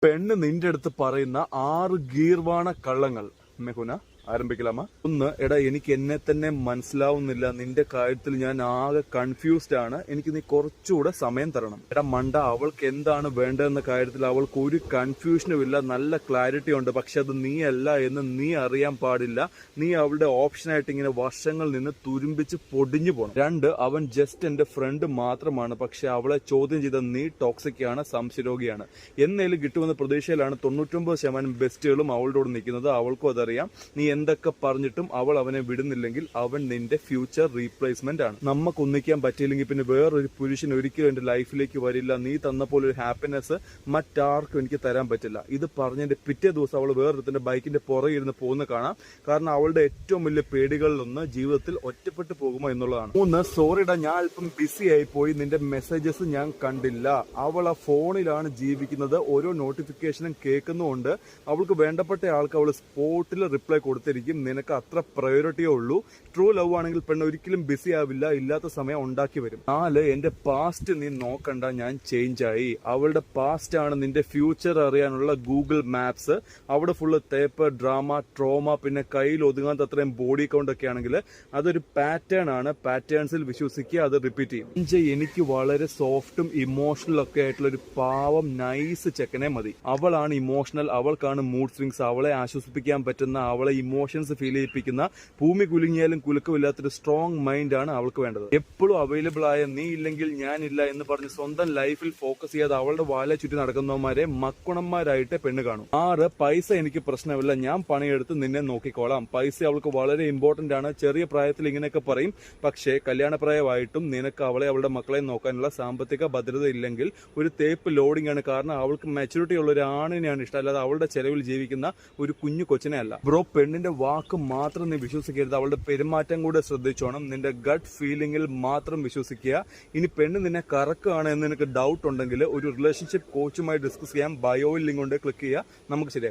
പെണ്ണ് നിന്റെ അടുത്ത് പറയുന്ന 6 ഗീർവാണ കള്ളങ്ങൾ. മെഹുന ആരംഭിക്കലാമ. ഒന്ന്, എടാ എനിക്ക് എന്നെ തന്നെ മനസ്സിലാവുന്നില്ല, നിന്റെ കാര്യത്തിൽ ഞാൻ ആകെ കൺഫ്യൂസ്ഡ് ആണ്, എനിക്ക് നീ കുറച്ചുകൂടെ സമയം തരണം. എടാ മണ്ട, അവൾക്ക് എന്താണ് വേണ്ടതെന്ന കാര്യത്തിൽ അവൾക്ക് ഒരു കൺഫ്യൂഷനും ഇല്ല, നല്ല ക്ലാരിറ്റി ഉണ്ട്. പക്ഷെ അത് നീ അല്ല എന്ന് നീ അറിയാൻ പാടില്ല. നീ അവളുടെ ഓപ്ഷനായിട്ട് ഇങ്ങനെ വർഷങ്ങൾ നിന്ന് തുരുമ്പിച്ച് പൊടിഞ്ഞു പോകണം. 2, അവൻ ജസ്റ്റ് എന്റെ ഫ്രണ്ട് മാത്രമാണ്, പക്ഷെ അവളെ ചോദ്യം ചെയ്ത നീ ടോക്സിക് ആണ്, സംശയരോഗിയാണ്. എന്നേലും കിട്ടുമെന്ന പ്രതീക്ഷയിലാണ് 99% ബെസ്റ്റുകളും അവളോട് നിൽക്കുന്നത്. അവൾക്കും അതറിയാം. നീ എന്തൊക്കെ പറഞ്ഞിട്ടും അവൾ അവനെ വിടുന്നില്ലെങ്കിൽ അവൻ നിന്റെ ഫ്യൂച്ചർ റീപ്ലേസ്മെന്റ് ആണ്. നമുക്ക് ഒന്നിക്കാൻ പറ്റിയില്ലെങ്കിൽ പിന്നെ വേറൊരു പുരുഷൻ ഒരിക്കലും എന്റെ ലൈഫിലേക്ക് വരില്ല. നീ തന്ന പോലെ ഒരു ഹാപ്പിനെസ് മറ്റാർക്കും എനിക്ക് തരാൻ പറ്റില്ല. ഇത് പറഞ്ഞതിന്റെ പിറ്റേ ദിവസം അവൾ വേറൊരുത്തിന്റെ ബൈക്കിന്റെ പുറകെ ഇരുന്ന് പോകുന്ന കാണാം. കാരണം അവളുടെ ഏറ്റവും വലിയ പേടികളിലൊന്ന് ജീവിതത്തിൽ ഒറ്റപ്പെട്ടു പോകുമോ എന്നുള്ളതാണ്. 3, സോറിടാ ഞാൻ അല്പം ബിസി ആയി പോയി, നിന്റെ മെസ്സേജസ് ഞാൻ കണ്ടില്ല. അവൾ ആ ഫോണിലാണ് ജീവിക്കുന്നത്, ഓരോ നോട്ടിഫിക്കേഷനും കേൾക്കുന്നുണ്ട്. അവൾക്ക് വേണ്ടപ്പെട്ട ആൾക്ക് അവൾ സ്പോട്ടിൽ റിപ്ലൈ കൊടുത്തിരിക്കും. നിനക്ക് അത്ര പ്രയോറിറ്റിയേ ഉള്ളൂ. ട്രൂ ലവ് ആണെങ്കിൽ പെണ്ണ് ഒരിക്കലും ബിസി ആവില്ല, ഇല്ലാത്ത സമയം ഉണ്ടാക്കി വരും. 4, എന്റെ പാസ്റ്റ് നീ നോക്കണ്ട, ഞാൻ ചേഞ്ച് ആയി. അവളുടെ പാസ്റ്റ് ആണ് നിന്റെ ഫ്യൂച്ചർ അറിയാനുള്ള ഗൂഗിൾ മാപ്സ്. അവിടെ ഫുള്ള് തേപ്പ്, ഡ്രാമ, ട്രോമ, പിന്നെ കയ്യിൽ ഒതുങ്ങാത്ത അത്രയും ബോഡി കൗണ്ട് ഒക്കെ ആണെങ്കിൽ അതൊരു പാറ്റേൺ ആണ്. പാറ്റേൺസിൽ വിശ്വസിക്കുക, അത് റിപ്പീറ്റ് ചെയ്യും. 5, എനിക്ക് വളരെ സോഫ്റ്റും ഇമോഷണൽ ഒക്കെ ആയിട്ടുള്ള ഒരു പാവം നൈസ് ചെക്കനെ മതി. അവളാണ് ഇമോഷണൽ, അവൾക്കാണ് മൂഡ് സ്വിങ്സ്. അവളെ ആശ്വസിപ്പിക്കാൻ പറ്റുന്ന, അവളെ ഇമോഷൻസ് ഫീൽ ചെയ്യിപ്പിക്കുന്ന, ഭൂമി കുലുങ്ങിയാലും കുലുക്കമില്ലാത്തൊരു സ്ട്രോങ് മൈൻഡ് ആണ് അവൾക്ക് വേണ്ടത്. എപ്പോഴും അവൈലബിൾ ആയ നീ ഇല്ലെങ്കിൽ ഞാനില്ല എന്ന് പറഞ്ഞ് സ്വന്തം ലൈഫിൽ ഫോക്കസ് ചെയ്യാതെ അവളുടെ വാലെ ചുറ്റി നടക്കുന്നവന്മാരെ മക്കുണന്മാരായിട്ട് പെണ്ണ് കാണും. 6, പൈസ എനിക്ക് പ്രശ്നമില്ല, ഞാൻ പണിയെടുത്ത് നിന്നെ നോക്കിക്കോളാം. പൈസ അവൾക്ക് വളരെ ഇമ്പോർട്ടന്റ് ആണ്. ചെറിയ പ്രായത്തിൽ ഇങ്ങനെയൊക്കെ പറയും, പക്ഷേ കല്യാണപ്രായമായിട്ടും നിനക്ക് അവളെ അവളുടെ മക്കളെ നോക്കാനുള്ള സാമ്പത്തിക ഭദ്രത ഇല്ലെങ്കിൽ ഒരു തേപ്പ് ലോഡിംഗ് ആണ്. കാരണം അവൾക്ക് മെച്ചൂരിറ്റി ഉള്ള ഒരു ആണിനെയാണ് ഇഷ്ടം, അല്ലാതെ അവളുടെ ചെലവിൽ ജീവിക്കുന്ന ഒരു കുഞ്ഞു കൊച്ചിനെ അല്ല. ബ്രോ, പെണ്ണിന്റെ വാക്ക് മാത്രം നീ വിശ്വസിക്കരുത്, അവളുടെ പെരുമാറ്റം കൂടെ ശ്രദ്ധിച്ചോണം. നിന്റെ ഗട്ട് ഫീലിംഗിൽ മാത്രം വിശ്വസിക്കുക. ഇനി പെണ്ണ് നിന്നെ കറക്കുകയാണ് എന്ന് നിനക്ക് ഡൗട്ട് ഉണ്ടെങ്കിൽ ഒരു റിലേഷൻഷിപ്പ് കോച്ചുമായി ഡിസ്കസ് ചെയ്യാൻ ബയോയിൽ ലിങ്ക് കൊണ്ട് ക്ലിക്ക് ചെയ്യുക. നമുക്ക് ശരിയാക്കാം.